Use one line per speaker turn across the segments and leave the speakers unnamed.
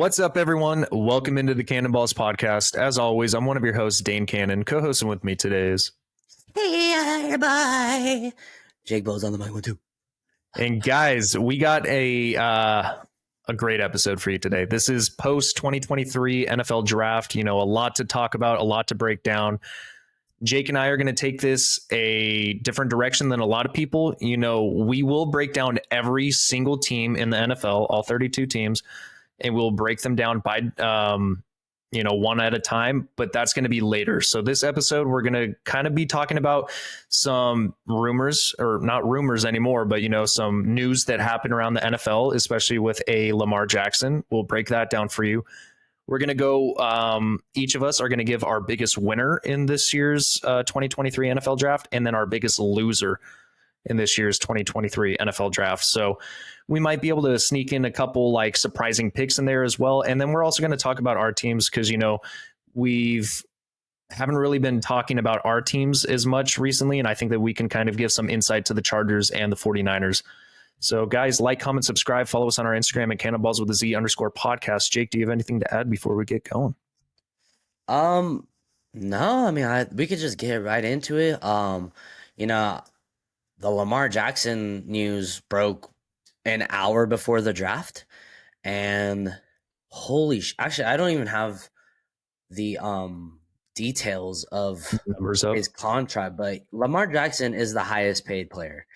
What's up, everyone? Welcome into the Cannonballs podcast. As always, I'm one of your hosts, Dane Cannon. Co-hosting with me today is...
Hey, everybody. Jake Bowles on the mic, 1, 2.
And guys, we got a great episode for you today. This is post 2023 NFL draft. A lot to talk about, a lot to break down. Jake and I are going to take this a different direction than a lot of people. We will break down every single team in the NFL, all 32 teams, and we'll break them down by one at a time, but that's going to be later. So this episode, we're going to kind of be talking about some rumors, or not rumors anymore, but some news that happened around the NFL, especially with a Lamar Jackson. We'll break that down for you. We're going to go, each of us are going to give our biggest winner in this year's 2023 NFL draft, and then our biggest loser in this year's 2023 NFL draft. So we might be able to sneak in a couple surprising picks in there as well. And then we're also going to talk about our teams because, we've haven't really been talking about our teams as much recently. And I think that we can kind of give some insight to the Chargers and the 49ers. So guys, like, comment, subscribe, follow us on our Instagram at Cannonballs with a Z _podcast. Jake, do you have anything to add before we get going?
No, I mean, we could just get right into it. The Lamar Jackson news broke an hour before the draft, and actually, I don't even have the details of his contract, but Lamar Jackson is the highest paid player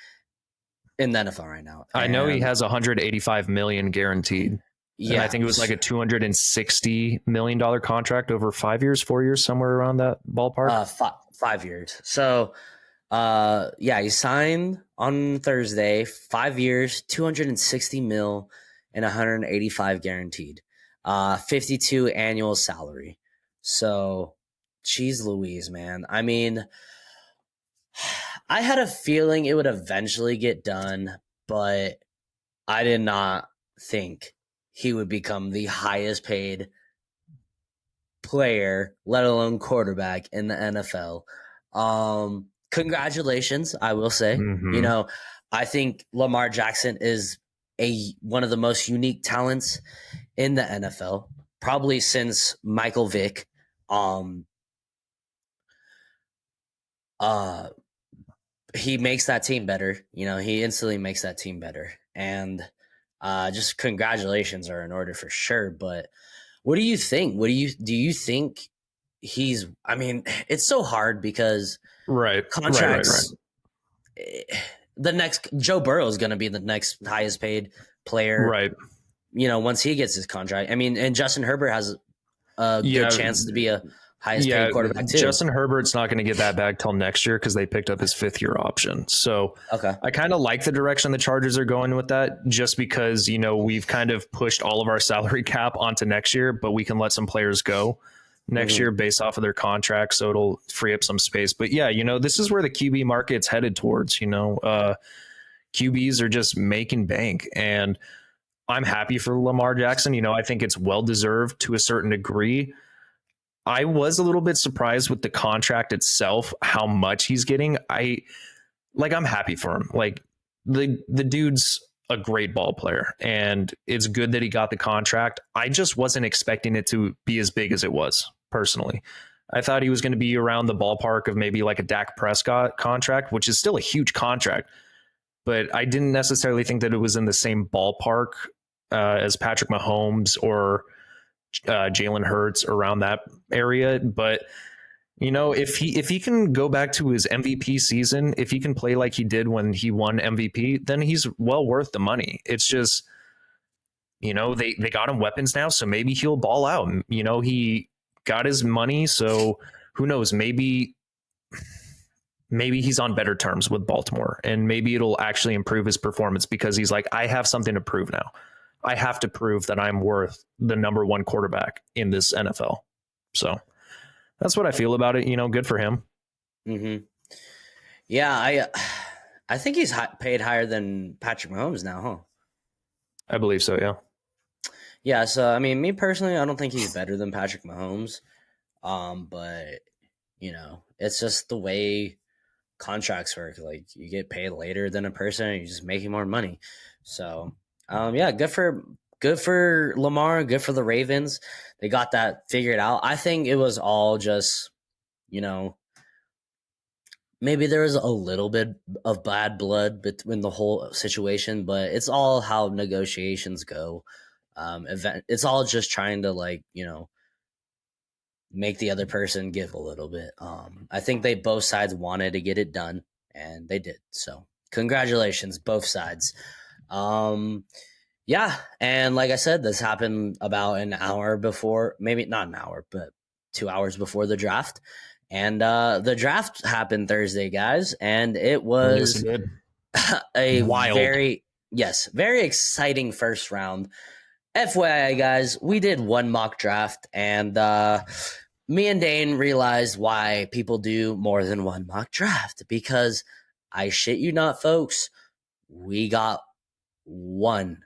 in the NFL right now.
I know he has $185 million guaranteed. Yeah, and I think it was like a $260 million contract over 5 years, 4 years, somewhere around that ballpark.
5 years. So, he signed on Thursday, 5 years, $260 million and 185 guaranteed, 52 annual salary. So, geez Louise, man. I mean, I had a feeling it would eventually get done, but I did not think he would become the highest paid player, let alone quarterback in the NFL. Congratulations, I will say.
Mm-hmm.
I think Lamar Jackson is one of the most unique talents in the NFL, probably since Michael Vick. He makes that team better. He instantly makes that team better. And just congratulations are in order for sure. But what do you think? Do you think he's, I mean, it's so hard because contracts, the next Joe Burrow is going to be the next highest paid player.
Right.
Once he gets his contract, I mean, and Justin Herbert has a good chance to be a highest paid quarterback too.
Justin Herbert's not going to get that back till next year because they picked up his 5th-year option. So I kind of like the direction the Chargers are going with that, just because, we've kind of pushed all of our salary cap onto next year, but we can let some players go next year based off of their contract. So it'll free up some space. But yeah, this is where the QB market's headed towards. QBs are just making bank, and I'm happy for Lamar Jackson. I think it's well-deserved to a certain degree. I was a little bit surprised with the contract itself, how much he's getting. I'm happy for him. The dude's a great ball player, and it's good that he got the contract. I just wasn't expecting it to be as big as it was, personally. I thought he was going to be around the ballpark of maybe like a Dak Prescott contract, which is still a huge contract, but I didn't necessarily think that it was in the same ballpark as Patrick Mahomes or Jalen Hurts, around that area. But if he can go back to his MVP season, if he can play like he did when he won MVP, then he's well worth the money. It's just, they got him weapons now, so maybe he'll ball out. He got his money, so who knows? Maybe he's on better terms with Baltimore, and maybe it'll actually improve his performance because he's like, I have something to prove now. I have to prove that I'm worth the number one quarterback in this NFL. So that's what I feel about it. Good for him.
Mm-hmm. Yeah, I think he's paid higher than Patrick Mahomes now, huh?
I believe so, yeah.
Yeah, so, I mean, me personally, I don't think he's better than Patrick Mahomes. But, it's just the way contracts work. Like, you get paid later than a person, and you're just making more money. So, good for good for Lamar, good for the Ravens. They got that figured out. I think it was all just, maybe there was a little bit of bad blood between the whole situation, but it's all how negotiations go. It's all just trying to make the other person give a little bit. I think both sides wanted to get it done, and they did. So congratulations, both sides. Yeah, and like I said, this happened about an hour before, maybe not an hour, but 2 hours before the draft. And the draft happened Thursday, guys, and it was a very exciting first round. FYI, guys, we did one mock draft, and me and Dane realized why people do more than one mock draft, because I shit you not, folks, we got one.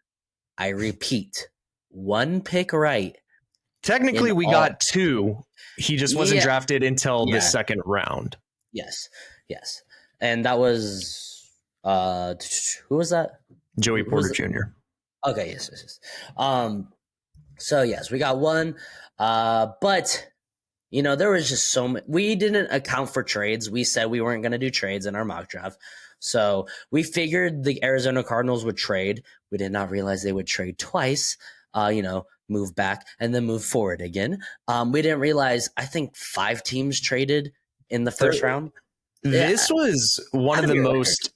I repeat, one pick right.
Technically, we got two. He just wasn't drafted until the second round.
Yes. And that was who was that?
Joey Porter Jr.
Okay, yes. So yes, we got one. But there was just so many. We didn't account for trades. We said we weren't going to do trades in our mock draft. So we figured the Arizona Cardinals would trade. We did not realize they would trade twice. Move back and then move forward again. We didn't realize, I think 5 teams traded in the first round.
This was one of the most,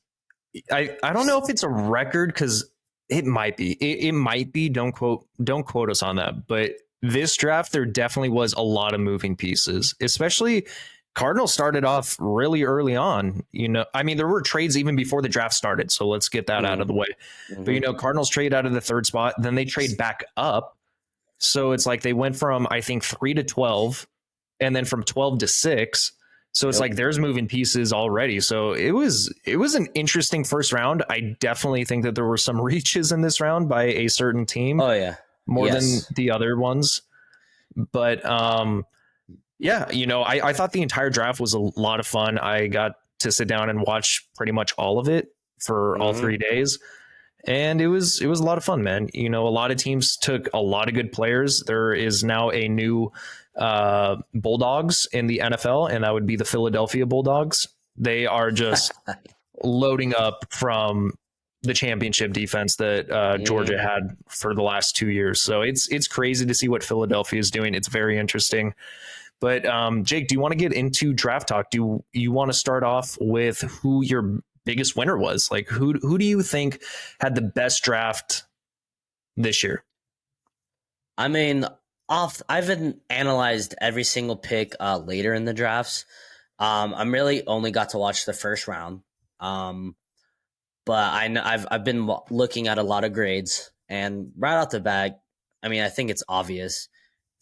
I don't know if it's a record, because it might be. It might be. Don't quote us on that. But this draft, there definitely was a lot of moving pieces, especially Cardinals started off really early on. There were trades even before the draft started. So let's get that out of the way. But, Cardinals trade out of the 3rd spot. Then they trade back up. So it's like they went from, I think, 3 to 12, and then from 12 to 6. So it's like there's moving pieces already. So it was an interesting first round. I definitely think that there were some reaches in this round by a certain team.
Oh, yeah.
More than the other ones. But I thought the entire draft was a lot of fun. I got to sit down and watch pretty much all of it for all 3 days. And it was a lot of fun, man. A lot of teams took a lot of good players. There is now a new Bulldogs in the NFL, and that would be the Philadelphia Bulldogs. They are just loading up from the championship defense that Georgia had for the last 2 years. So it's crazy to see what Philadelphia is doing. It's very interesting. But Jake, do you want to get into draft talk? Do you want to start off with who your biggest winner was? Like, who do you think had the best draft this year?
I mean, I've analyzed every single pick later in the drafts. I'm really only got to watch the first round. But I've been looking at a lot of grades, and right off the bat, I think it's obvious.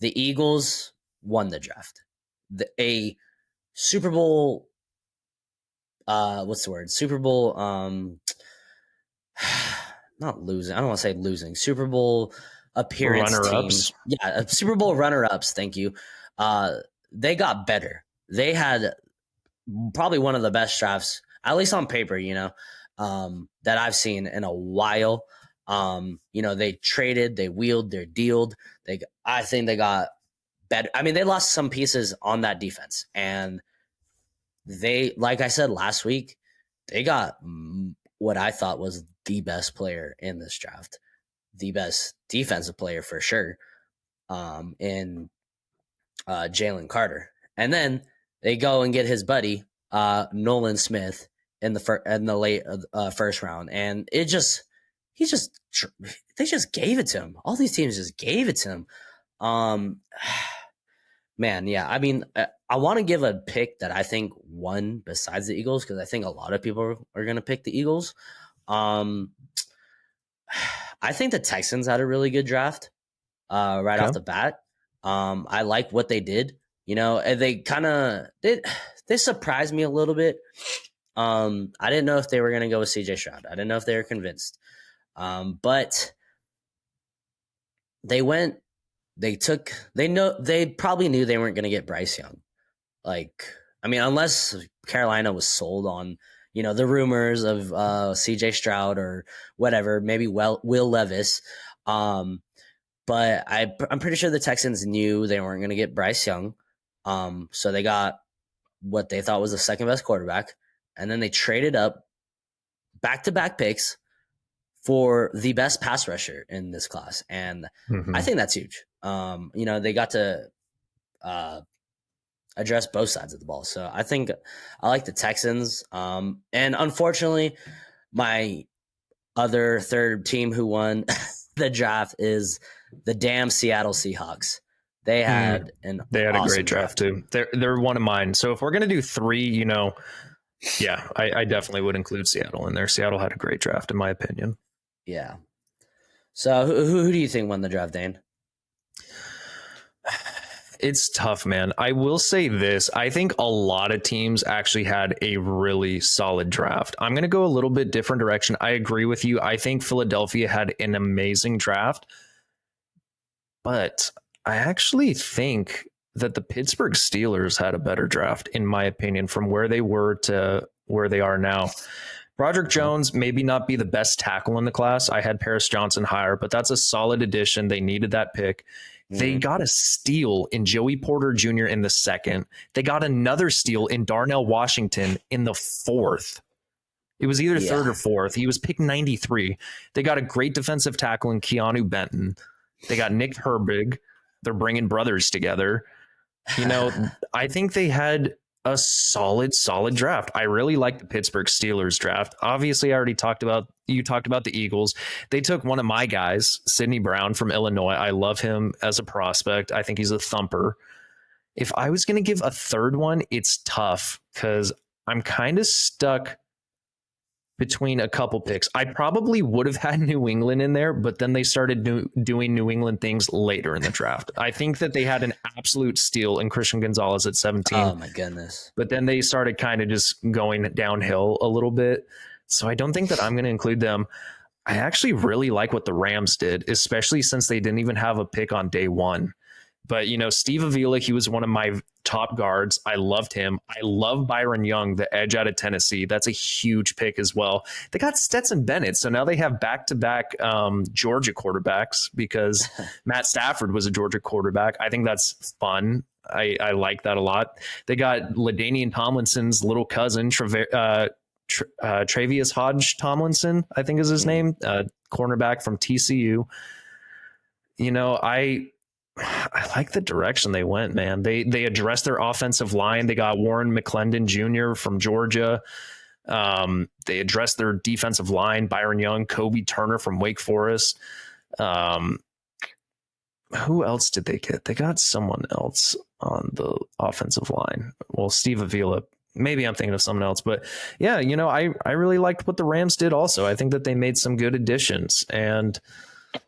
The Eagles won the draft. A Super Bowl Super Bowl not losing. I don't want to say losing. Super Bowl appearance
runner-ups.
Team. Yeah, Super Bowl runner-ups, thank you. They got better. They had probably one of the best drafts, at least on paper, that I've seen in a while. They traded, they wheeled, they dealed. I think they got better. They lost some pieces on that defense, and they, like I said last week, they got what I thought was the best player in this draft, the best defensive player for sure, in Jalen Carter. And then they go and get his buddy Nolan Smith in the late first round, and they just gave it to him. All these teams just gave it to him. Man, yeah. I want to give a pick that I think won besides the Eagles, because I think a lot of people are going to pick the Eagles. I think the Texans had a really good draft right off the bat. I like what they did. They kind of they surprised me a little bit. I didn't know if they were going to go with CJ Stroud. I didn't know if they were convinced. But they went. They probably knew they weren't going to get Bryce Young. Unless Carolina was sold on, the rumors of CJ Stroud or whatever, maybe Will Levis. But I'm pretty sure the Texans knew they weren't going to get Bryce Young. So they got what they thought was the second best quarterback. And then they traded up back-to-back picks for the best pass rusher in this class. And I think that's huge. They got to address both sides of the ball. So I think I like the Texans. And unfortunately, my other third team who won the draft is the damn Seattle Seahawks. They had a
great draft too. They're one of mine. So if we're gonna do three, I definitely would include Seattle in there. Seattle had a great draft, in my opinion.
Yeah. So who do you think won the draft, Dane?
It's tough, man. I will say this. I think a lot of teams actually had a really solid draft. I'm going to go a little bit different direction. I agree with you. I think Philadelphia had an amazing draft. But I actually think that the Pittsburgh Steelers had a better draft, in my opinion, from where they were to where they are now. Broderick Jones maybe not be the best tackle in the class. I had Paris Johnson higher, but that's a solid addition. They needed that pick. They got a steal in Joey Porter Jr. in the second. They got another steal in Darnell Washington in the fourth. It was either third or fourth. He was picked 93. They got a great defensive tackle in Keanu Benton. They got Nick Herbig. They're bringing brothers together. I think they had a solid draft. I really like the Pittsburgh Steelers draft. Obviously, you talked about the Eagles. They took one of my guys, Sidney Brown from Illinois. I love him as a prospect. I think he's a thumper. If I was going to give a third one, it's tough because I'm kind of stuck between a couple picks. I probably would have had New England in there, but then they started doing New England things later in the draft. I think that they had an absolute steal in Christian Gonzalez at 17.
Oh my goodness.
But then they started kind of just going downhill a little bit. So I don't think that I'm going to include them. I actually really like what the Rams did, especially since they didn't even have a pick on day one. But, Steve Avila, he was one of my top guards. I loved him. I love Byron Young, the edge out of Tennessee. That's a huge pick as well. They got Stetson Bennett. So now they have back-to-back Georgia quarterbacks because Matt Stafford was a Georgia quarterback. I think that's fun. I like that a lot. They got LaDainian Tomlinson's little cousin, Travius Hodge Tomlinson, I think is his name, cornerback from TCU. I like the direction they went, man. They addressed their offensive line. They got Warren McClendon Jr. from Georgia. They addressed their defensive line, Byron Young, Kobe Turner from Wake Forest. Who else did they get? They got someone else on the offensive line. Well, Steve Avila. Maybe I'm thinking of someone else, but yeah, I really liked what the Rams did also. I think that they made some good additions, and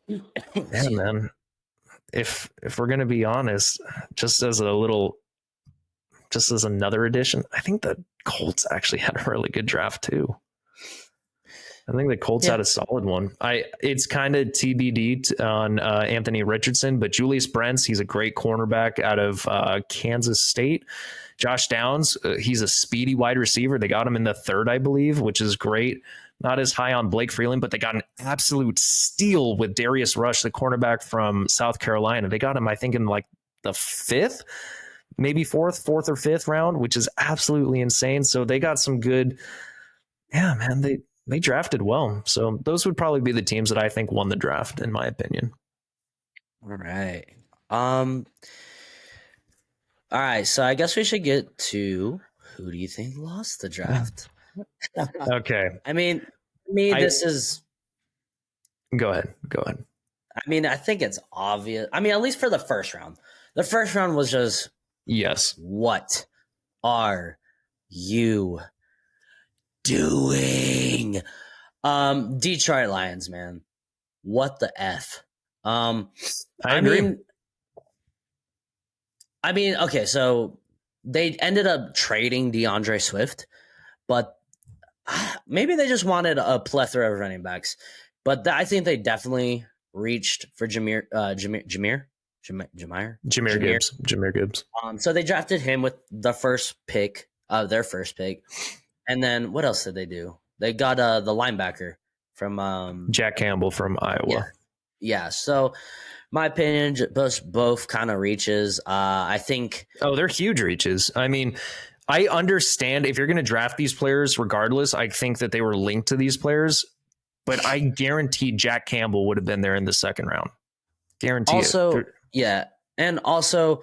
yeah, man. If we're going to be honest, just as another addition, I think the Colts actually had a really good draft too. I think the Colts had a solid one. It's kind of TBD on Anthony Richardson, but Julius Brents, he's a great cornerback out of Kansas State. Josh Downs, he's a speedy wide receiver. They got him in the third, I believe, which is great. Not as high on Blake Freeland, but they got an absolute steal with Darius Rush, the cornerback from South Carolina. They got him, I think, in like the fifth, maybe fourth or fifth round, which is absolutely insane. So they got some good. Yeah, man, they drafted well. So those would probably be the teams that I think won the draft, in my opinion.
All right. All right. So I guess we should get to who do you think lost the draft?
Okay.
I mean, this is.
Go ahead.
I mean, I think it's obvious. I mean, at least for the first round. The first round was just.
Yes.
What are you doing? Detroit Lions, man. What the F?
I agree.
I mean, okay, so they ended up trading DeAndre Swift, but maybe they just wanted a plethora of running backs. But I think they definitely reached for Jahmyr
Gibbs.
So they drafted him with the first pick, their first pick. And then what else did they do? They got the linebacker from
Jack Campbell from Iowa.
Yeah. Yeah. So, my opinion, both kind of reaches. I think.
Oh, they're huge reaches. I mean, I understand if you're going to draft these players regardless. I think that they were linked to these players, but I guarantee Jack Campbell would have been there in the second round. Guarantee
also,
it.
Yeah. And also,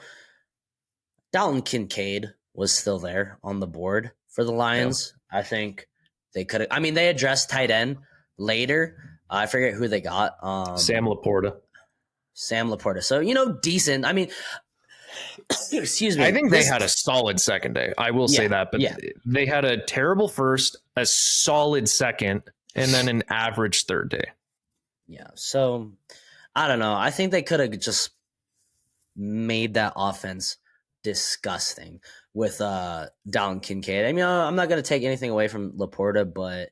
Dalton Kincaid was still there on the board for the Lions. Yeah. I think they could have. I mean, they addressed tight end later. I forget who they got.
Sam Laporta.
So, decent. I mean, excuse me.
I think they had a solid second day. I will say that. But they had a terrible first, a solid second, and then an average third day.
Yeah. So, I don't know. I think they could have just made that offense disgusting with Dalton Kincaid. I mean, I'm not going to take anything away from Laporta, but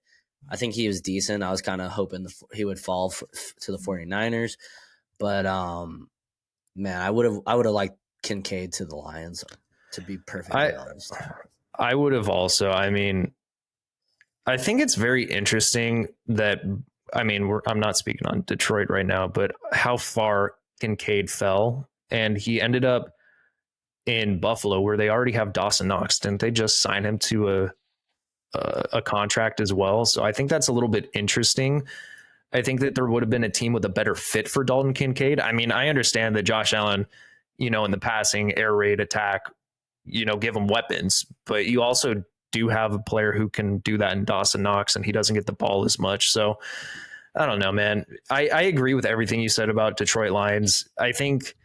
I think he was decent. I was kind of hoping he would fall to the 49ers. But man, I would have liked Kincaid to the Lions, to be perfectly honest.
I would have also. I mean, I think it's very interesting that, I mean, I'm not speaking on Detroit right now, but how far Kincaid fell, and he ended up in Buffalo, where they already have Dawson Knox. Didn't they just sign him to a contract as well? So I think that's a little bit interesting. I think that there would have been a team with a better fit for Dalton Kincaid. I mean, I understand that Josh Allen, in the passing, air raid, attack, give him weapons, but you also do have a player who can do that in Dawson Knox, and he doesn't get the ball as much. So I don't know, man. I agree with everything you said about Detroit Lions. I think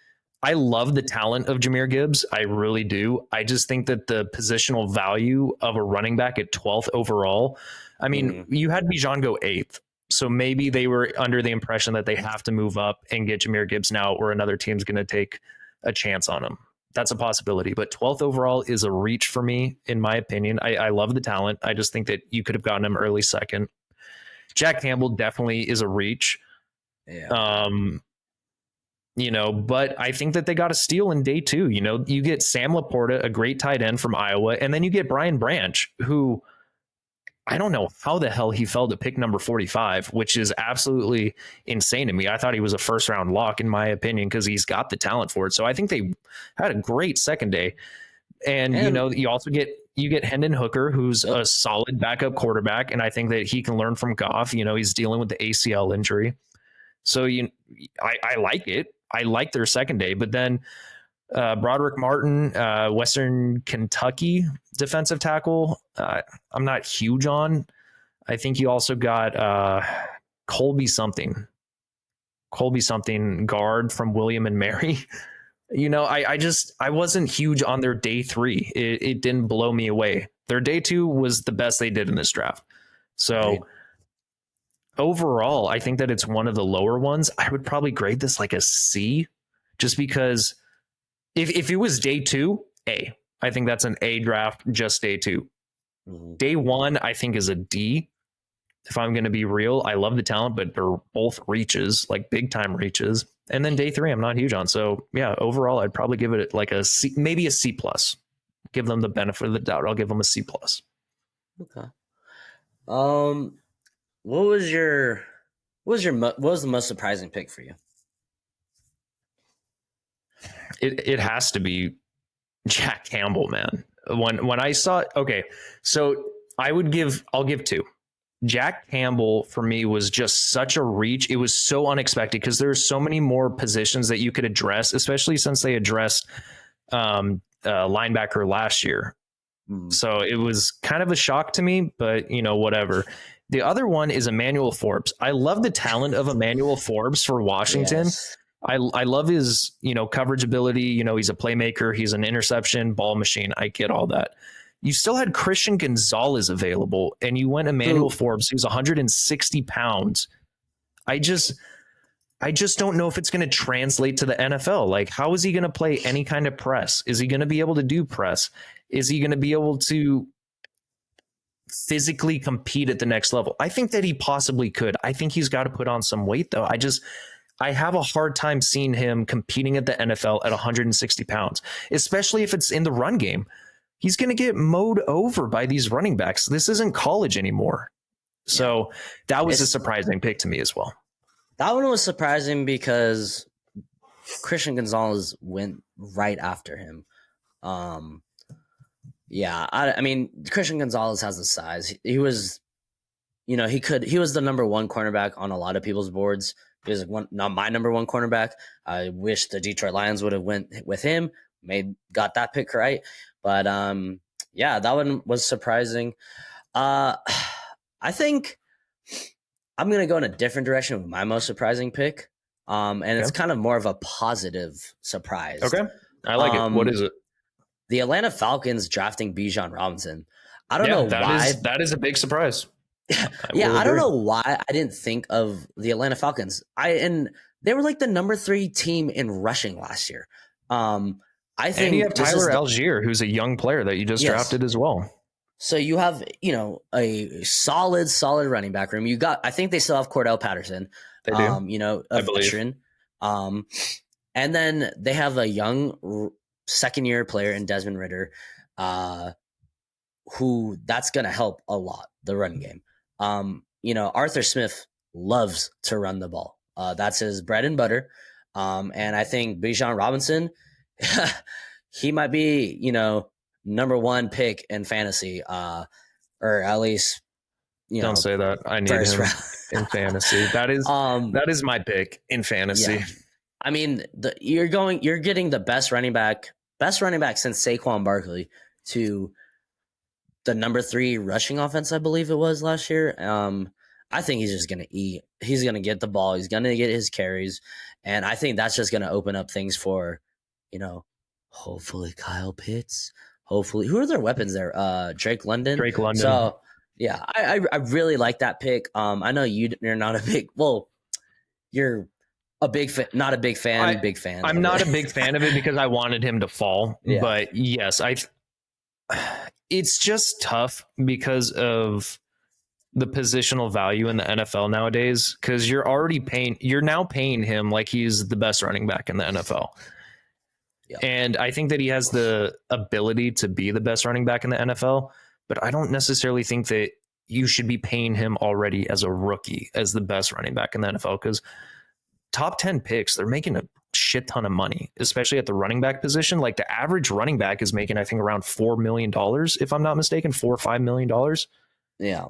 I love the talent of Jahmyr Gibbs. I really do. I just think that the positional value of a running back at 12th overall, I mean, you had Bijan go 8th. So maybe they were under the impression that they have to move up and get Jahmyr Gibbs now, or another team's going to take a chance on him. That's a possibility. But 12th overall is a reach for me, in my opinion. I love the talent. I just think that you could have gotten him early second. Jack Campbell definitely is a reach.
Yeah.
But I think that they got a steal in day 2. You get Sam Laporta, a great tight end from Iowa, and then you get Brian Branch, who I don't know how the hell he fell to pick number 45, which is absolutely insane to me. I thought he was a first round lock, in my opinion, because he's got the talent for it. So I think they had a great second day. And you also get Hendon Hooker, who's a solid backup quarterback. And I think that he can learn from Goff. He's dealing with the ACL injury. So I like it. I like their second day. But then Broderick Martin, Western Kentucky defensive tackle, I'm not huge on. I think you also got Colby something guard from William and Mary. I wasn't huge on their day 3. It didn't blow me away. Their day 2 was the best they did in this draft. So right. Overall, I think that it's one of the lower ones. I would probably grade this like a C, just because if it was day 2, A. I think that's an A draft, just day 2. Mm-hmm. Day 1, I think, is a D. If I'm going to be real, I love the talent, but they're both reaches, like big time reaches. And then day 3, I'm not huge on. So yeah, overall, I'd probably give it like a C, maybe a C plus. Give them the benefit of the doubt. I'll give them a C plus.
Okay. What was the most surprising pick for you?
It has to be Jack Campbell, man. When I saw it, okay, so I'll give 2. Jack Campbell for me was just such a reach. It was so unexpected because there's so many more positions that you could address, especially since they addressed linebacker last year. So it was kind of a shock to me, but whatever. The other one is Emmanuel Forbes. I love the talent of Emmanuel Forbes for Washington. Yes. I love his, coverage ability. He's a playmaker. He's an interception ball machine. I get all that. You still had Christian Gonzalez available, and you went Emmanuel Forbes, who's 160 pounds. I just don't know if it's going to translate to the NFL. Like, how is he going to play any kind of press? Is he going to be able to do press? Is he going to be able to physically compete at the next level? I think that he possibly could. I think he's got to put on some weight, though. I have a hard time seeing him competing at the NFL at 160 pounds, especially if it's in the run game. He's going to get mowed over by these running backs. This isn't college anymore. So that was a surprising pick to me as well.
That one was surprising because Christian Gonzalez went right after him. Yeah, I mean, Christian Gonzalez has the size. He was, he was the number one cornerback on a lot of people's boards. He was not my number one cornerback. I wish the Detroit Lions would have went with him. Got that pick right, but yeah, that one was surprising. I think I'm gonna go in a different direction with my most surprising pick, and it's kind of more of a positive surprise.
Okay, I like it. What is it?
The Atlanta Falcons drafting Bijan Robinson. I don't know why.
That is a big surprise.
Yeah, I don't know why I didn't think of the Atlanta Falcons. And they were like the number 3 team in rushing last year. I think,
and you have Tyler Algier, who's a young player that you just drafted as well.
So you have, a solid running back room. I think they still have Cordell Patterson.
They do.
A veteran. And then they have a young second-year player in Desmond Ridder, who that's going to help a lot, the running game. Arthur Smith loves to run the ball. That's his bread and butter. And I think Bijan Robinson, he might be, number 1 pick in fantasy, or at least,
don't say that. I need him in fantasy. That is my pick in fantasy.
Yeah. I mean, you're getting the best running back since Saquon Barkley to the number 3 rushing offense, I believe it was last year. I think he's just going to eat. He's going to get the ball. He's going to get his carries. And I think that's just going to open up things for, hopefully Kyle Pitts. Hopefully, who are their weapons there? Drake London. So, yeah, I really like that pick. I know you're not a big, you're a big fan, not a big fan, big fan.
I'm not a big fan of it because I wanted him to fall. Yeah. But yes, it's just tough because of the positional value in the NFL nowadays, because you're now paying him like he's the best running back in the NFL. Yeah. And I think that he has the ability to be the best running back in the NFL, but I don't necessarily think that you should be paying him already as a rookie as the best running back in the NFL, because top 10 picks, they're making a shit ton of money, especially at the running back position. Like the average running back is making, I think, around $4 million, if I'm not mistaken, $4 or $5 million.
Yeah.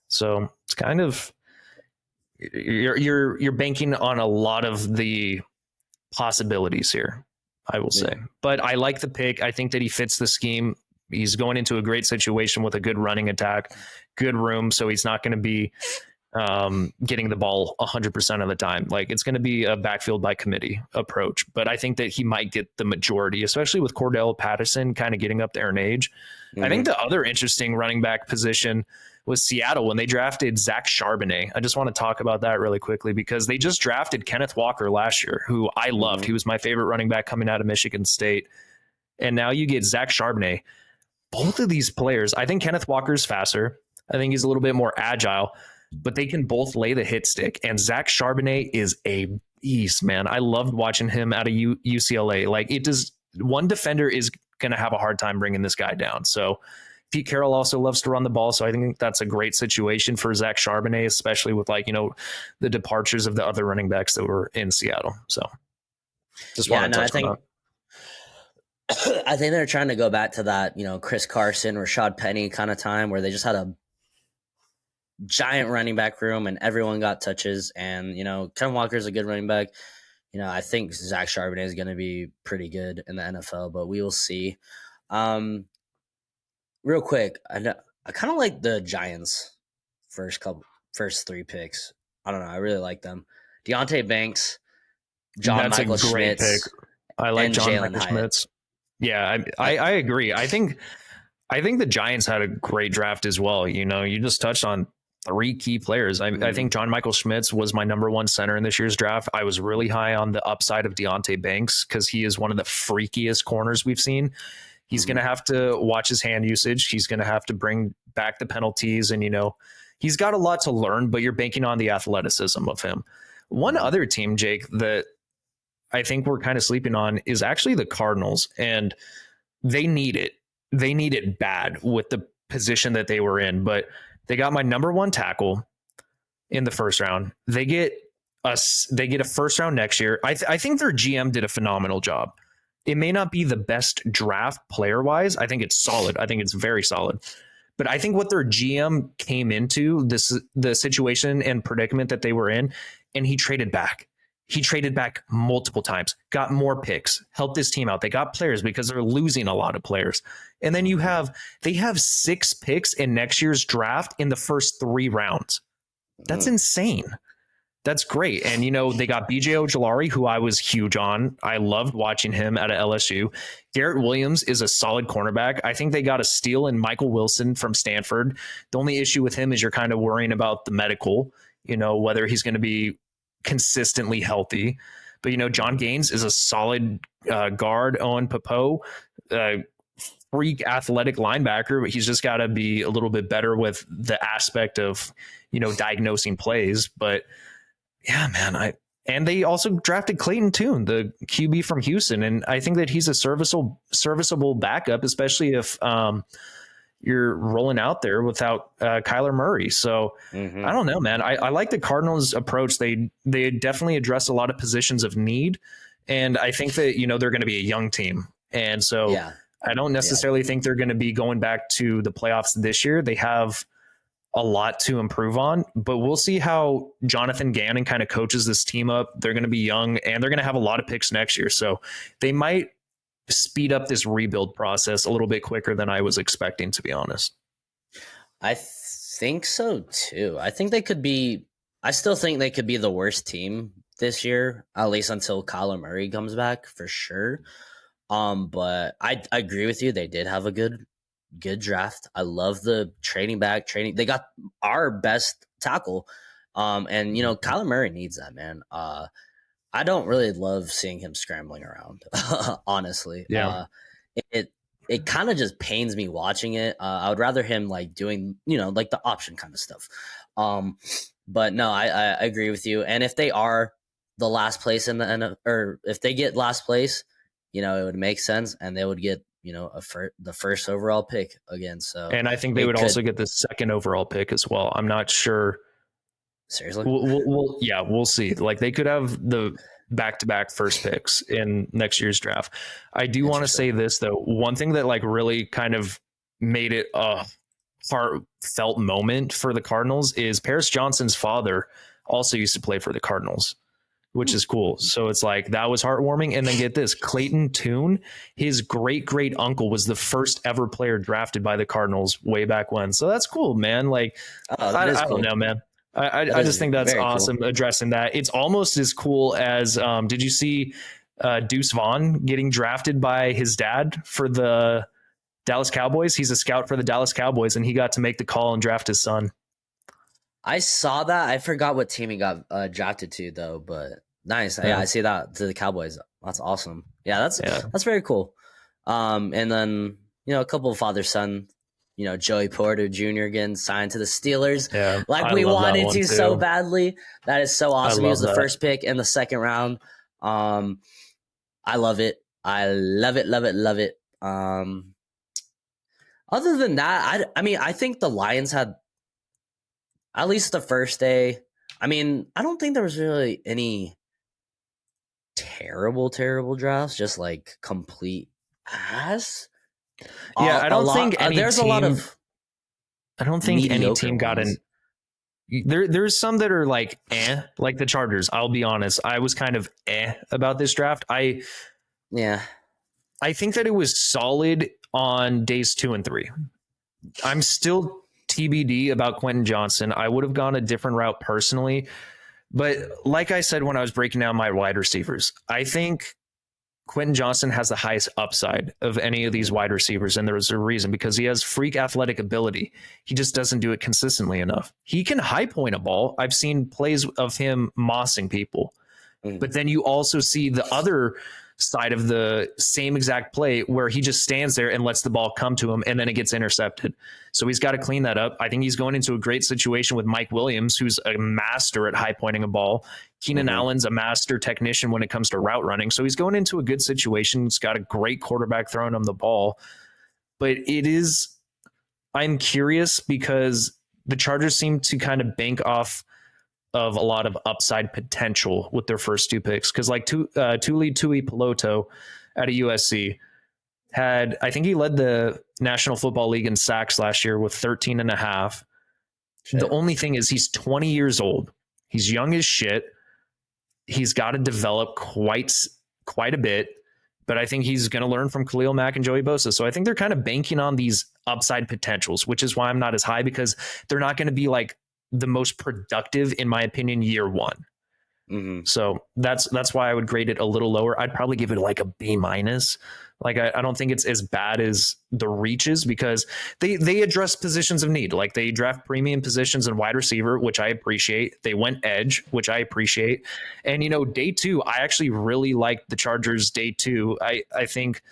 So it's kind of, you're banking on a lot of the possibilities here, I will say. But I like the pick. I think that he fits the scheme. He's going into a great situation with a good running attack, good room. So he's not going to be getting the ball 100% of the time. Like it's going to be a backfield by committee approach, but I think that he might get the majority, especially with Cordell Patterson kind of getting up there in age. Mm-hmm. I think the other interesting running back position was Seattle when they drafted Zach Charbonnet. I just want to talk about that really quickly because they just drafted Kenneth Walker last year, who I loved. Mm-hmm. He was my favorite running back coming out of Michigan State. And now you get Zach Charbonnet. Both of these players, I think Kenneth Walker's faster. I think he's a little bit more agile, but they can both lay the hit stick. And Zach Charbonnet is a beast, man. I loved watching him out of UCLA. Like one defender is going to have a hard time bringing this guy down. So Pete Carroll also loves to run the ball. So I think that's a great situation for Zach Charbonnet, especially with the departures of the other running backs that were in Seattle. So just want to touch on that.
I think they're trying to go back to that, Chris Carson, Rashad Penny kind of time where they just had a giant running back room and everyone got touches. And, Ken Walker's a good running back. I think Zach Charbonnet is going to be pretty good in the NFL, but we will see. Real quick, I kind of like the Giants' first 3 picks. I don't know. I really like them. Deonte Banks, John Michael Schmitz.
I like John Michael Schmitz. Yeah, I agree. I think the Giants had a great draft as well. You just touched on 3 key players. I think John Michael Schmitz was my number 1 center in this year's draft. I was really high on the upside of Deonte Banks because he is one of the freakiest corners we've seen. He's going to have to watch his hand usage. He's going to have to bring back the penalties. And, he's got a lot to learn, but you're banking on the athleticism of him. One other team, Jake, that I think we're kind of sleeping on is actually the Cardinals. And they need it. They need it bad with the position that they were in. But they got my number 1 tackle in the first round. They get they get a first round next year. I think their GM did a phenomenal job. It may not be the best draft player wise. I think it's solid. I think it's very solid. But I think what their GM came into the situation and predicament that they were in, and he traded back. He traded back multiple times, got more picks, helped this team out. They got players because they're losing a lot of players. And then they have 6 picks in next year's draft in the first 3 rounds. That's insane. That's great. And, they got BJ Ojolari, who I was huge on. I loved watching him at LSU. Garrett Williams is a solid cornerback. I think they got a steal in Michael Wilson from Stanford. The only issue with him is you're kind of worrying about the medical, whether he's going to be consistently healthy. But, John Gaines is a solid guard. Owen Popo, freak athletic linebacker, but he's just got to be a little bit better with the aspect of, diagnosing plays. But yeah, man, and they also drafted Clayton Tune, the QB from Houston, and I think that he's a serviceable backup, especially if you're rolling out there without Kyler Murray. So I don't know, man. I like the Cardinals' approach. They definitely address a lot of positions of need, and I think that they're going to be a young team, and so I don't necessarily think they're going to be going back to the playoffs this year. They have a lot to improve on, but we'll see how Jonathan Gannon kind of coaches this team up. They're going to be young and they're going to have a lot of picks next year. So they might speed up this rebuild process a little bit quicker than I was expecting, to be honest.
I think so too. I still think they could be the worst team this year, at least until Kyler Murray comes back for sure. But I agree with you. They did have a good draft. I love the trading back. They got our best tackle. And Kyler Murray needs that, man. I don't really love seeing him scrambling around, honestly.
Yeah.
It kind of just pains me watching it. I would rather him like doing, like the option kind of stuff. But no, I agree with you. And if they are the last place or if they get last place, it would make sense, and they would get the first overall pick again. So,
and I think they would also get the second overall pick as well. I'm not sure.
Seriously?
We'll see. Like they could have the back-to-back first picks in next year's draft. I do want to say this though. One thing that like really kind of made it a heartfelt moment for the Cardinals is Paris Johnson's father also used to play for the Cardinals, which is cool. So it's like, that was heartwarming. And then get this, Clayton Tune, his great uncle was the first ever player drafted by the Cardinals way back when. So that's cool, man. Like, I don't know, man. I just think that's awesome, cool. Addressing that. It's almost as cool as, did you see Deuce Vaughn getting drafted by his dad for the Dallas Cowboys? He's a scout for the Dallas Cowboys, and he got to make the call and draft his son.
I saw that. I forgot what team he got drafted to though, but nice. Yeah, I see that, to the Cowboys. That's awesome. Yeah, that's very cool. And then, a couple of father-son, Joey Porter Jr. getting signed to the Steelers. Yeah, like we wanted to so badly. That is so awesome. He was the first pick in the second round. I love it. I love it, love it, love it. Other than that, I think the Lions had at least the first day. I don't think there was really any terrible drafts, just like complete ass.
Yeah, I don't think any
there's
team,
a lot of
I don't think any team got in. There's some that are like like the Chargers. I'll be honest, I was kind of about this draft. I think that it was solid on days 2 and 3. I'm still TBD about Quentin Johnson. I would have gone a different route personally. But like I said when I was breaking down my wide receivers, I think Quentin Johnson has the highest upside of any of these wide receivers, and there's a reason, because he has freak athletic ability. He just doesn't do it consistently enough. He can high point a ball. I've seen plays of him mossing people. But then you also see the other side of the same exact play where he just stands there and lets the ball come to him, and then it gets intercepted. So he's got to clean that up. I think he's going into a great situation with Mike Williams, who's a master at high pointing a ball. Keenan Allen's a master technician when it comes to route running. So he's going into a good situation. He's got a great quarterback throwing him the ball. But I'm curious because the Chargers seem to kind of bank off of a lot of upside potential with their first 2 picks. Because like Tuli Peloto out of USC had, I think he led the National Football League in sacks last year with 13 and a half. Shit. The only thing is he's 20 years old. He's young as shit. He's got to develop quite a bit, but I think he's going to learn from Khalil Mack and Joey Bosa. So I think they're kind of banking on these upside potentials, which is why I'm not as high, because they're not going to be like the most productive, in my opinion, year one. Mm-hmm. So that's why I would grade it a little lower. I'd probably give it like a B-. Like I don't think it's as bad as the reaches, because they address positions of need. Like they draft premium positions in wide receiver, which I appreciate. They went edge, which I appreciate. And, you know, day 2, I actually really liked the Chargers day 2. I think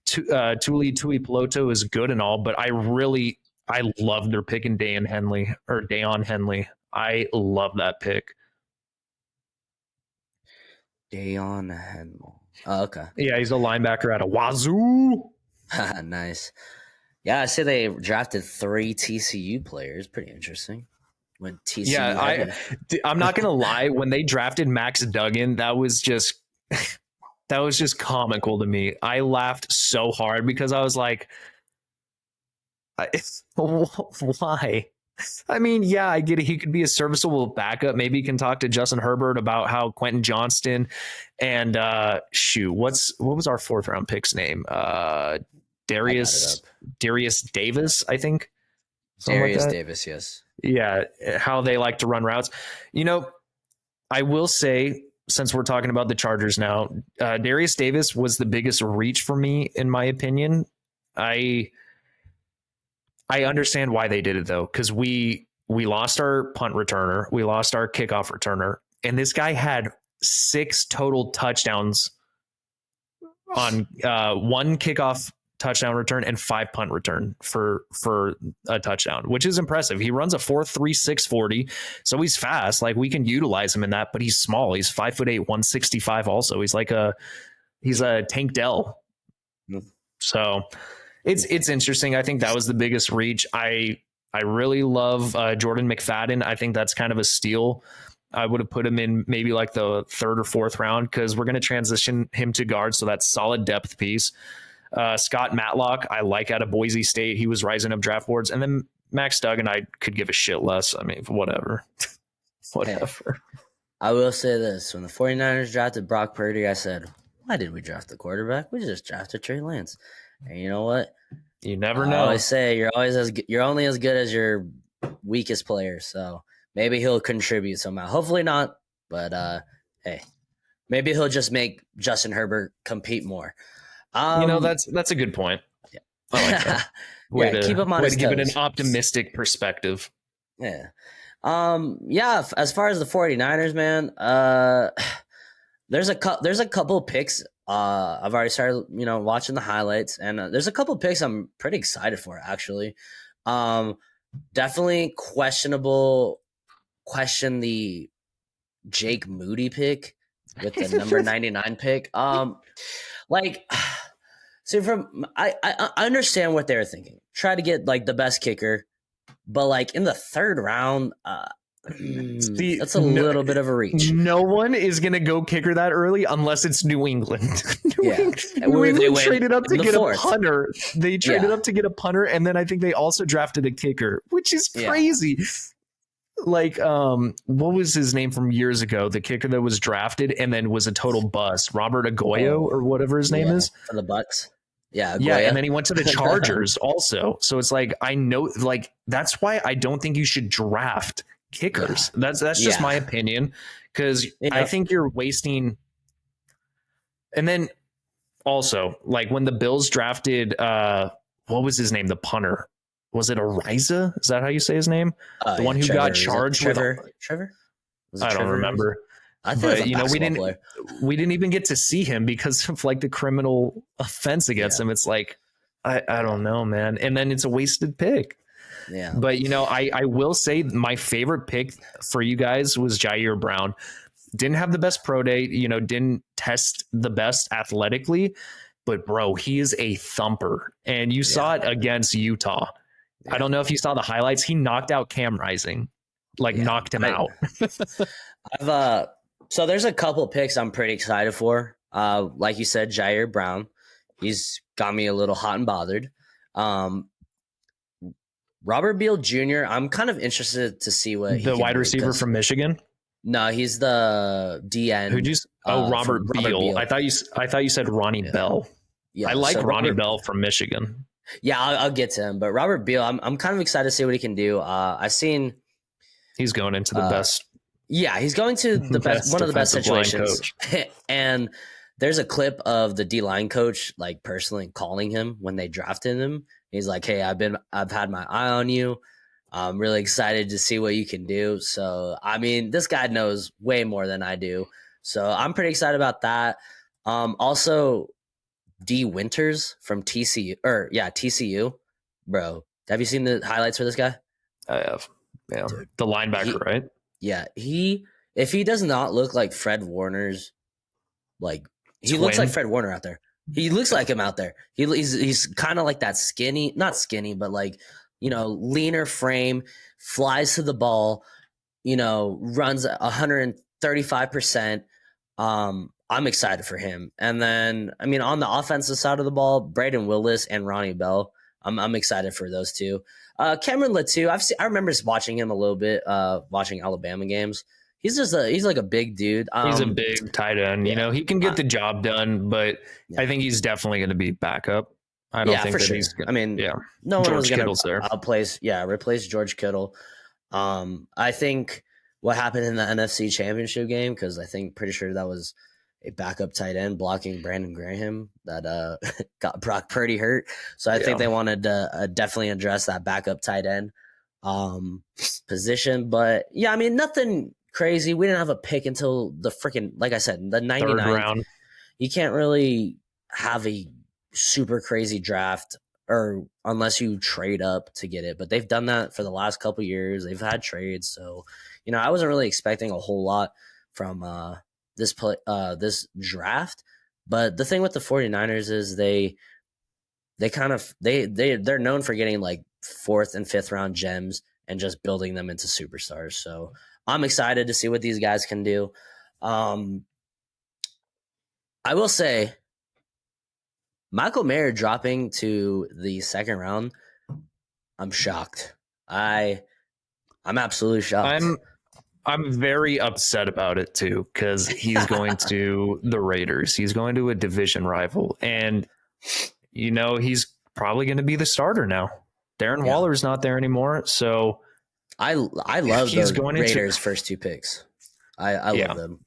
Tuli Peloto is good and all, but I love their pick in Dayon Henley. I love that pick.
Dayon Henley. Oh, okay.
Yeah, he's a linebacker out of Wazoo.
Nice. Yeah, I say they drafted 3 TCU players. Pretty interesting. When TCU.
Yeah, I'm not gonna lie. When they drafted Max Duggan, that was just comical to me. I laughed so hard because I was like, why? I mean, yeah, I get it. He could be a serviceable backup. Maybe he can talk to Justin Herbert about how Quentin Johnston and what was our 4th round pick's name? Darius Davis, I think.
Darius Davis, yes.
Yeah, how they like to run routes. You know, I will say, since we're talking about the Chargers now, Darius Davis was the biggest reach for me, in my opinion. I understand why they did it, though, because we lost our punt returner, we lost our kickoff returner, and this guy had 6 total touchdowns on 1 kickoff touchdown return and 5 punt return for a touchdown, which is impressive. He runs a 4.36 40, so he's fast. Like, we can utilize him in that, but he's small. He's 5'8", 165. Also, he's a Tank Dell. So it's interesting. I think that was the biggest reach. I really love Jordan McFadden. I think that's kind of a steal. I would have put him in maybe like the 3rd or 4th round, because we're going to transition him to guard, so that's solid depth piece. Scott Matlock, I like out of Boise State. He was rising up draft boards. And then Max Duggan, I could give a shit less. I mean, whatever. Whatever.
I will say this. When the 49ers drafted Brock Purdy, I said, why did we draft the quarterback? We just drafted Trey Lance. And you know what?
You never know.
I always say you're only as good as your weakest player. So maybe he'll contribute somehow. Hopefully not. But hey, maybe he'll just make Justin Herbert compete more.
That's a good point.
Yeah.
I like that.
Keep him on his toes.
Give it an optimistic perspective.
Yeah. As far as the 49ers, man, there's a couple of picks. I've already started, watching the highlights, and there's a couple of picks I'm pretty excited for, actually. Definitely question the Jake Moody pick with the number 99 pick. I understand what they were thinking. Try to get like the best kicker, but like in the 3rd round, that's a little bit of a reach.
No one is going to go kicker that early unless it's New England. New England traded up to get a punter. They traded up to get a punter, and then I think they also drafted a kicker, which is crazy. Yeah. Like, what was his name from years ago? The kicker that was drafted and then was a total bust. Robert Agoyo or whatever his name is.
For the Bucks. Yeah.
Yeah. And then he went to the Chargers also. So it's like, I know, like, that's why I don't think you should draft kickers. Yeah. That's just my opinion. Cause I think you're wasting. And then also, like, when the Bills drafted, what was his name? The punter. Was it Ariza? Is that how you say his name? The one who got charged with
Trevor?
I don't remember. But we didn't even get to see him because of like the criminal offense against him. It's like, I don't know, man. And then it's a wasted pick.
Yeah.
But I will say my favorite pick for you guys was Jair Brown. Didn't have the best pro day, didn't test the best athletically, but bro, he is a thumper. And you saw it against Utah. Yeah. I don't know if you saw the highlights. He knocked out Cam Rising. knocked him out.
So there's a couple picks I'm pretty excited for. Like you said, Jair Brown, he's got me a little hot and bothered. Robert Beal Jr., I'm kind of interested to see what
the wide receiver from Michigan.
No, he's the DN.
Who'd you? Robert Beal. I thought you said Ronnie Bell. Yeah, I like Ronnie Bell from Michigan.
Yeah, I'll get to him. But Robert Beal, I'm kind of excited to see what he can do. I've seen
he's going into the best.
Yeah, he's going to the best one of the best situations. And there's a clip of the D-line coach like personally calling him when they drafted him. He's like, "Hey, I've had my eye on you. I'm really excited to see what you can do." So, I mean, this guy knows way more than I do. So, I'm pretty excited about that. Also, D Winters from TCU. Bro, have you seen the highlights for this guy?
I have. Yeah. Dude, the linebacker, right?
Yeah. If he does not look like Fred Warner's, like, he looks like Fred Warner out there. He looks like him out there. He's kind of like that not skinny, but like, leaner frame, flies to the ball, runs 135%. I'm excited for him. And then, I mean, on the offensive side of the ball, Braden Willis and Ronnie Bell, I'm excited for those two. Cameron Latou, I remember watching him a little bit, watching Alabama games. He's like a big dude.
He's a big tight end. Yeah. He can get the job done, but I think he's definitely going to be backup. I don't think
for sure.
he's.
I mean, no one was going to replace George Kittle. I think what happened in the NFC Championship game, because pretty sure that was a backup tight end blocking Brandon Graham that got Brock Purdy hurt. So I think they wanted to definitely address that backup tight end position. But yeah, I mean, nothing crazy. We didn't have a pick until the freaking, like I said, the 99th round. You can't really have a super crazy draft or unless you trade up to get it. But they've done that for the last couple of years. They've had trades. So, I wasn't really expecting a whole lot from this draft. But the thing with the 49ers is they're known for getting like 4th and 5th round gems and just building them into superstars. So I'm excited to see what these guys can do. I will say, Michael Mayer dropping to the 2nd round, I'm shocked. I'm absolutely shocked.
I'm very upset about it too, because he's going to the Raiders. He's going to a division rival, and he's probably going to be the starter now. Darren Waller's not there anymore, so
I love the Raiders' first 2 picks. I love them.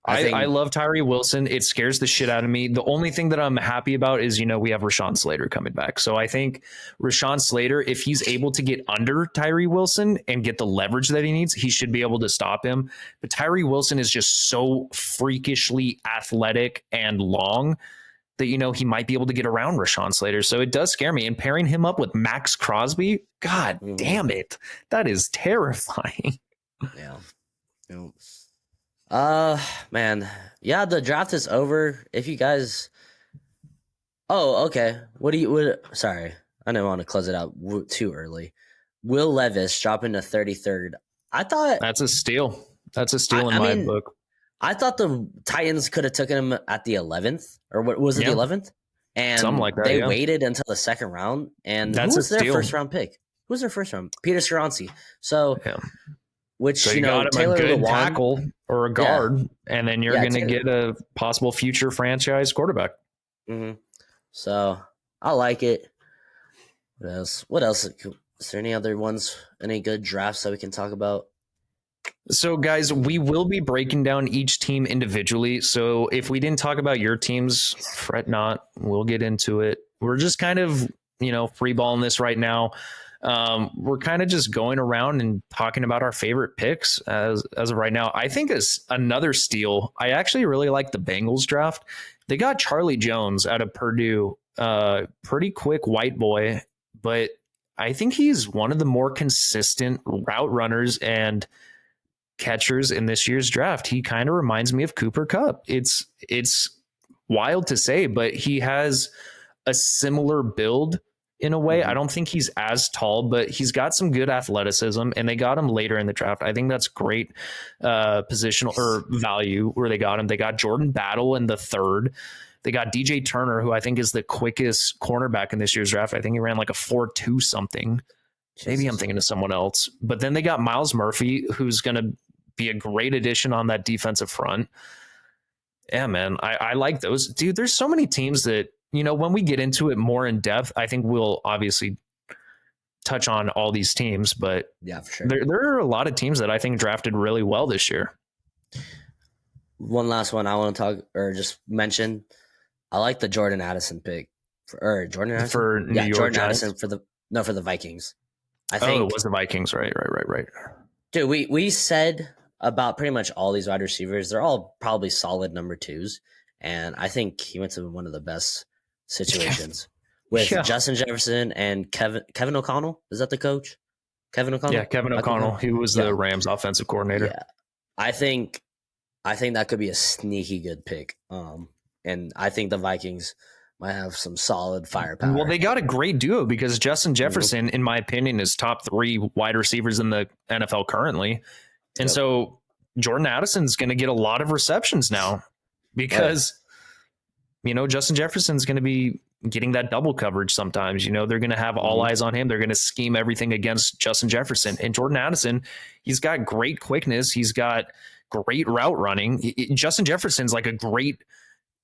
I love Tyree Wilson. It scares the shit out of me. The only thing that I'm happy about is, we have Rashawn Slater coming back. So I think Rashawn Slater, if he's able to get under Tyree Wilson and get the leverage that he needs, he should be able to stop him. But Tyree Wilson is just so freakishly athletic and long that, he might be able to get around Rashawn Slater. So it does scare me. And pairing him up with Max Crosby, God damn it. That is terrifying.
Yeah. Man. Yeah, the draft is over. If you guys... Oh, okay. Sorry. I didn't want to close it out too early. Will Levis dropping to 33rd. I thought...
That's a steal. That's a steal in my book.
I thought the Titans could have taken him at the 11th. Or what was it, the 11th? And
something like that,
they waited until the 2nd round. And
that's
who was their
steal.
first round pick? Who was their first round? Peter Skoronski. So... Yeah. Which,
so you got him
Taylor
a good
Lewan,
tackle or a guard, and then you're going to get a possible future franchise quarterback.
Mm-hmm. So I like it. What else? Is there any other ones? Any good drafts that we can talk about?
So, guys, we will be breaking down each team individually. So if we didn't talk about your teams, fret not. We'll get into it. We're just kind of, free balling this right now. We're kind of just going around and talking about our favorite picks as of right now. I think as another steal, I actually really like the Bengals draft. They got Charlie Jones out of Purdue, pretty quick white boy, but I think he's one of the more consistent route runners and catchers in this year's draft. He kind of reminds me of Cooper Kupp. It's wild to say, but he has a similar build in a way. I don't think he's as tall, but he's got some good athleticism, and they got him later in the draft. I think that's great positional or value where they got him. They got Jordan Battle in the 3rd. They got DJ Turner, who I think is the quickest cornerback in this year's draft. I think he ran like a 4.2 something. Maybe I'm thinking of someone else. But then they got Miles Murphy, who's going to be a great addition on that defensive front. Yeah, man, I like those. Dude, there's so many teams that, when we get into it more in depth, I think we'll obviously touch on all these teams. But
yeah, for sure.
There are a lot of teams that I think drafted really well this year.
One last one I want to talk or just mention. I like the Jordan Addison pick. Jordan Addison?
For New York
Jordan
Giants?
Addison for the Vikings. I
think it was the Vikings. Right.
Dude, we said about pretty much all these wide receivers, they're all probably solid number 2s. And I think he went to one of the best situations with Justin Jefferson and Kevin O'Connell. Is that the coach? Kevin O'Connell?
Yeah, Kevin O'Connell. He was the Rams offensive coordinator.
Yeah. I think that could be a sneaky good pick. And I think the Vikings might have some solid firepower.
Well, they got a great duo because Justin Jefferson, in my opinion, is top 3 wide receivers in the NFL currently. And so Jordan Addison's going to get a lot of receptions now because, Justin Jefferson's going to be getting that double coverage sometimes. They're going to have all eyes on him. They're going to scheme everything against Justin Jefferson. And Jordan Addison, he's got great quickness. He's got great route running. Justin Jefferson's like a great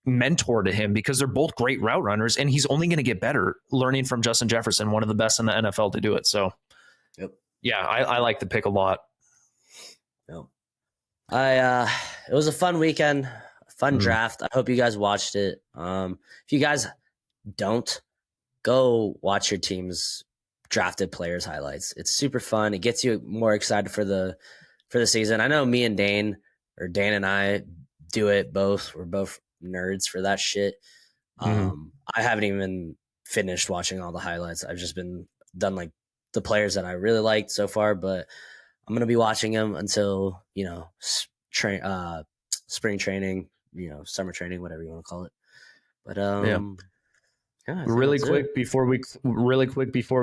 mentor to him because they're both great route runners, and he's only going to get better learning from Justin Jefferson, one of the best in the NFL to do it. So, I like the pick a lot.
It was a fun weekend, fun draft. I hope you guys watched it. If you guys don't, go watch your team's drafted players highlights. It's super fun. It gets you more excited for the season. I know me and Dane and I do it both. We're both nerds for that shit. I haven't even finished watching all the highlights. I've just done like the players that I really liked so far, but I'm going to be watching them until, spring training, summer training, whatever you want to call it. But,
really quick before we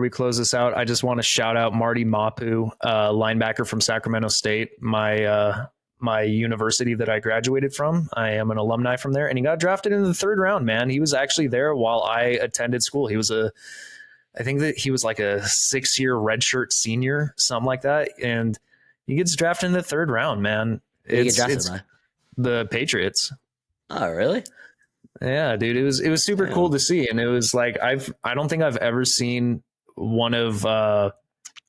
close this out, I just want to shout out Marty Mapu, linebacker from Sacramento State, my university that I graduated from. I am an alumni from there, and he got drafted in the 3rd round, man. He was actually there while I attended school. I think that he was like a 6-year redshirt senior, something like that. And he gets drafted in the 3rd round, man. It's the Patriots.
Oh, really?
Yeah, dude. It was super cool to see. And it was like, I don't think I've ever seen one of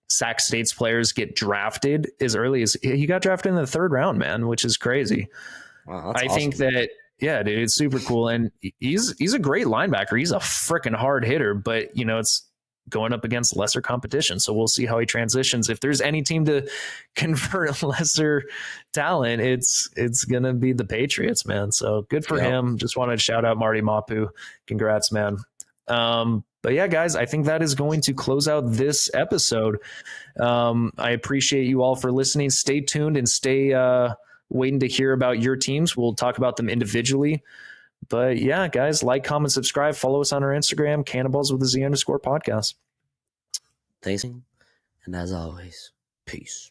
Sac State's players get drafted as early as he got drafted in the 3rd round, man, which is crazy.
Wow, that's
I
awesome.
think that, dude, it's super cool. And he's a great linebacker. He's a freaking hard hitter, but it's going up against lesser competition. So we'll see how he transitions. If there's any team to convert lesser talent, it's going to be the Patriots, man. So good for him. Just wanted to shout out Marty Mapu. Congrats, man. But yeah, guys, I think that is going to close out this episode. I appreciate you all for listening. Stay tuned and stay waiting to hear about your teams. We'll talk about them individually. But yeah, guys, like, comment, subscribe, follow us on our Instagram, Cannonballs with a Z _podcast.
Thanks. And as always, peace.